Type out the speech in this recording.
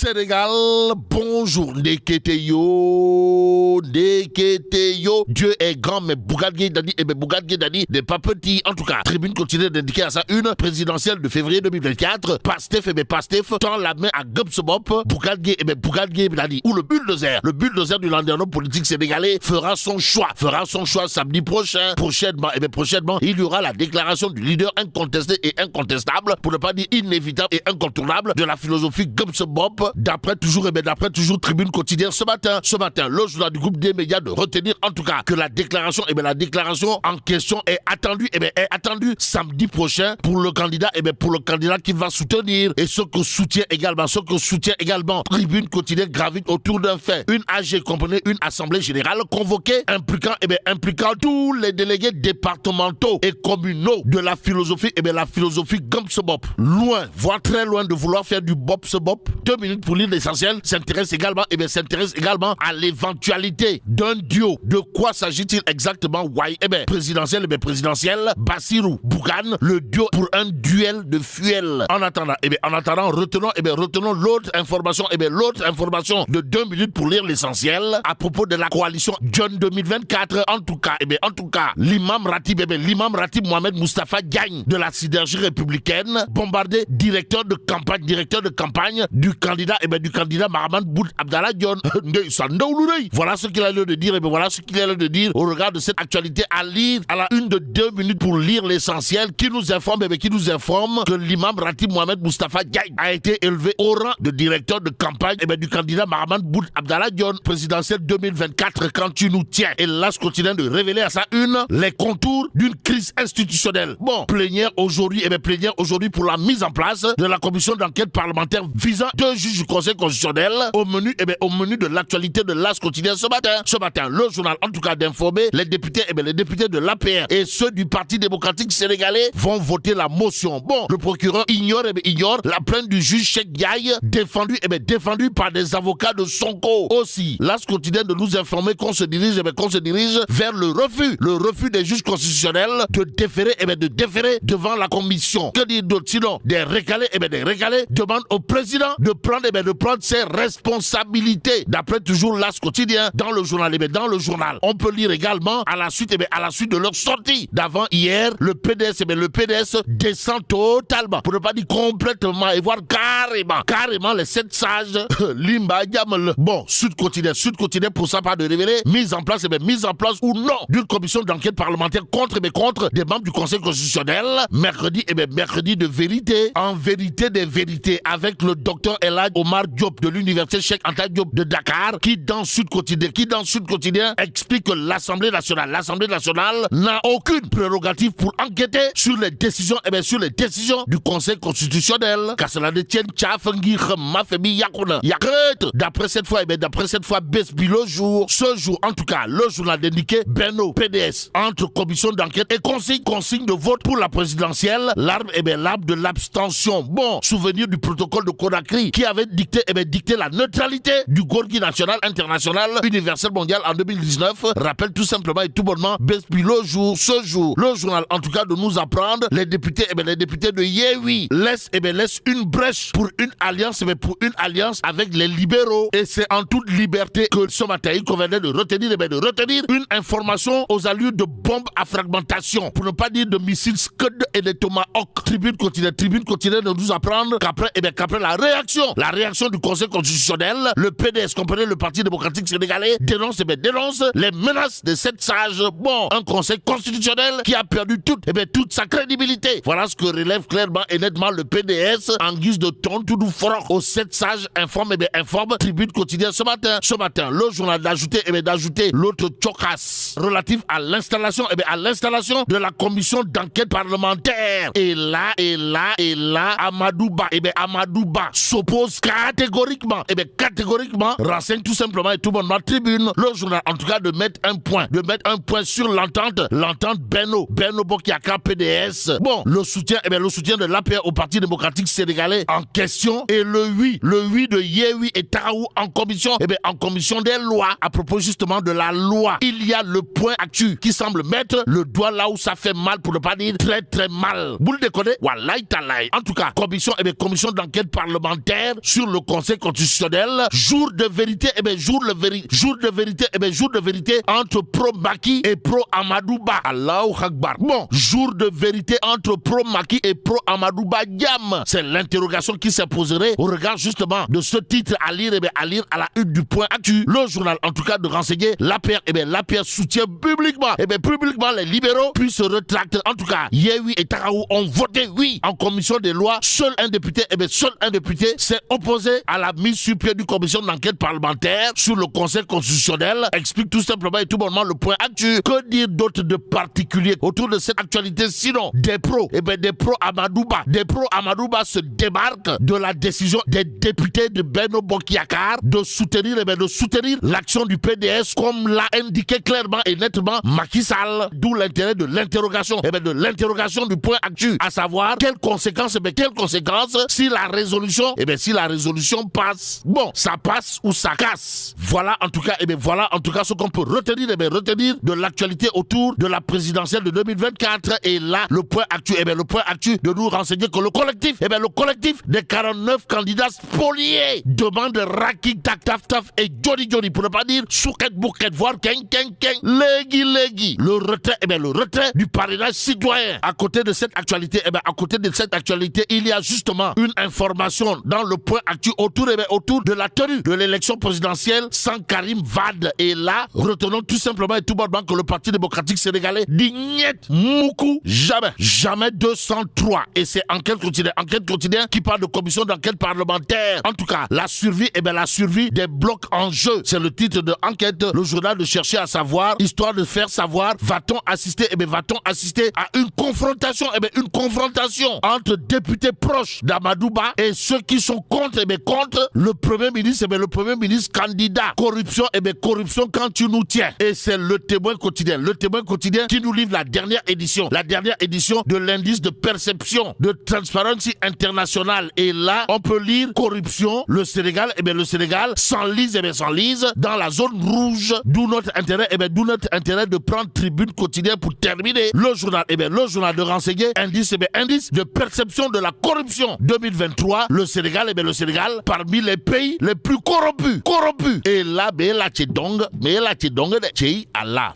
Sénégal, bonjour, Neketeyo, Dieu est grand, mais Bougane Gueye Dany, n'est pas petit. En tout cas, Tribune continue d'indiquer à sa une présidentielle de février 2024, Pastef tend la main à Gumsebop, Bougane Gueye Dany, ou le bulldozer du landerneau politique sénégalais fera son choix samedi prochain. Prochainement, il y aura la déclaration du leader incontesté et incontestable, pour ne pas dire inévitable et incontournable, de la philosophie Gumsebop, d'après toujours Tribune quotidienne ce matin, le journal du groupe des médias de retenir en tout cas que la déclaration en question est attendue samedi prochain pour le candidat qui va soutenir, et ce que soutient également Tribune quotidienne gravite autour d'un fait, une AG, comprenez, une assemblée générale convoquée impliquant tous les délégués départementaux et communaux de la philosophie Gumsebop. Loin, voire très loin de vouloir faire du bop-se-bop. 2 minutes pour lire l'essentiel s'intéresse également à l'éventualité d'un duo. De quoi s'agit-il exactement? Présidentiel, Bassirou, Bougane, le duo pour un duel de fuel. En attendant, retenons l'autre information, de 2 minutes pour lire l'essentiel à propos de la coalition John 2024. En tout cas, l'imam Ratib Mohamed Moustapha Diagne de la sidérurgie républicaine, bombardé, directeur de campagne du candidat Mahaman Boud Abdallah Dionne. Voilà ce qu'il a l'air de dire, au regard de cette actualité à lire à la une de 2 minutes pour lire l'essentiel, qui nous informe que l'imam Ratib Mohamed Moustapha Diagne a été élevé au rang de directeur de campagne du candidat Mahaman Boud Abdallah Dionne, présidentielle 2024, quand tu nous tiens. Et là, ce continue de révéler à sa une les contours d'une crise institutionnelle. Plénière aujourd'hui pour la mise en place de la commission d'enquête parlementaire visant 2 juges du Conseil constitutionnel. Au menu de l'actualité de l'As quotidien ce matin, le journal en tout cas d'informer les députés de l'APR et ceux du Parti démocratique sénégalais vont voter la motion. Le procureur ignore la plainte du juge Cheikh Diaye, défendu par des avocats de Sonko. Aussi, l'As quotidien de nous informer qu'on se dirige vers le refus des juges constitutionnels de déférer devant la commission. Que dire d'autre sinon des récalés demandent au président de prendre ses responsabilités. D'après toujours l'As quotidien dans le journal, on peut lire également à la suite de leur sortie d'avant hier, le PDS descend totalement, pour ne pas dire complètement, et voire carrément les 7 sages Limba Diamal. Sud quotidien pour sa part de révéler mise en place ou non d'une commission d'enquête parlementaire contre des membres du Conseil constitutionnel. Mercredi de vérité, en vérité des vérités, avec le docteur Elhadj Omar Diop de l'université Cheikh Anta Diop de Dakar, qui dans Sud Quotidien explique que l'Assemblée nationale n'a aucune prérogative pour enquêter sur les décisions du Conseil constitutionnel. Car cela ne tienne d'après cette fois Besbi le jour. Ce jour, en tout cas, le journal d'indiqué Benno PDS entre commission d'enquête et consigne de vote pour la présidentielle. L'arme de l'abstention. Souvenir du protocole de Conakry qui avait dicté la neutralité du Gorgui national, international, universel, mondial en 2019. Rappelle tout simplement et tout bonnement Besbi le jour. Ce jour, le journal en tout cas de nous apprendre les députés de Yewwi laissent une brèche pour une alliance avec les libéraux, et c'est en toute liberté que ce matin il convenait de retenir une information aux allures de bombes à fragmentation, pour ne pas dire de missiles Scud et de Tomahawk. Tribune continue de nous apprendre qu'après la réaction du Conseil constitutionnel, le PDS, comprenez le Parti démocratique sénégalais, dénonce les menaces de 7 sages. Un Conseil constitutionnel qui a perdu toute sa crédibilité. Voilà ce que relève clairement et nettement le PDS en guise de ton tout doux froc aux 7 sages informe Tribune quotidienne ce matin, le journal d'ajouter l'autre chocasse relatif à l'installation de la commission d'enquête parlementaire. Et là Amadou Ba s'oppose catégoriquement renseigne tout simplement et tout bonnement Tribune, le journal en tout cas de mettre un point sur l'entente Benno Bokk-Yakaar PDS. Le soutien de l'APR au Parti démocratique sénégalais en question, et le oui de Yewwi et Tahaou en commission des lois. À propos justement de la loi, il y a le point actu qui semble mettre le doigt là où ça fait mal, pour ne pas dire très très mal. Boule de connaître, wallahi talaï. En tout cas, commission d'enquête parlementaire sur le Conseil constitutionnel. Jour de vérité, jour de vérité entre pro-Macky et pro-Amadouba. Allahu Akbar. Bon, jour de vérité entre pro-Macky et pro-Amadouba Diam. C'est l'interrogation qui se poserait au regard justement de ce titre à lire, à lire à la une du Point Actu. Le journal, en tout cas, de renseigner l'APR, l'APR soutient publiquement, publiquement les libéraux, puis se rétractent. En tout cas, Yehui et Taraou ont voté oui en commission des lois. Seul un député, s'est opposé à la mise sur pied d'une commission d'enquête parlementaire sur le Conseil constitutionnel. Explique tout simplement et tout bonnement le Point Actu. Que dire d'autre de particulier autour de cette actualité sinon des pros, des pros Amadouba. Des pros Amadouba se démarquent de la décision des députés de Benno Bokk Yakaar de soutenir, l'action du PDS comme l'a indiqué clairement et nettement Macky Sall. D'où l'intérêt de l'interrogation, de l'interrogation du Point Actu, à savoir quelles conséquences si la résolution, passe. Bon, ça passe ou ça casse. Voilà en tout cas, ce qu'on peut retenir, de l'actualité autour de la présidentielle de 2024. Et là, le Point Actu, de nous renseigner que le collectif des 49 candidats spoliés demande Raki Tak Taf Taf et Johnny, pour ne pas dire Souket Bouket, voire Keng, Legi. Le retrait du parrainage citoyen. À côté de cette actualité, il y a justement une information dans le Point Actu autour de la tenue de l'élection présidentielle sans Karim Wade. Et là, retenons tout simplement et tout bonnement que le Parti démocratique sénégalais dit niet, moukou, jamais 203. Et c'est enquête quotidienne qui parle de commission d'enquête parlementaire. En tout cas, la survie des blocs en jeu. C'est le titre de enquête. Le journal de chercher à savoir, histoire de faire savoir, va-t-on assister à une confrontation, entre députés proches d'Amadouba et ceux qui sont contre, le Premier ministre, candidat. Corruption, quand tu nous tiens. Et c'est le Témoin quotidien qui nous livre la dernière édition de l'indice de perception de Transparency International. Et là, on peut lire corruption, le Sénégal s'enlise dans la zone rouge. D'où notre intérêt, de prendre Tribune quotidien pour terminer. Le journal de renseigner, indice de perception de la corruption 2023. Le Sénégal, parmi les pays les plus corrompus. Et là, mais là, tu dong, Allah.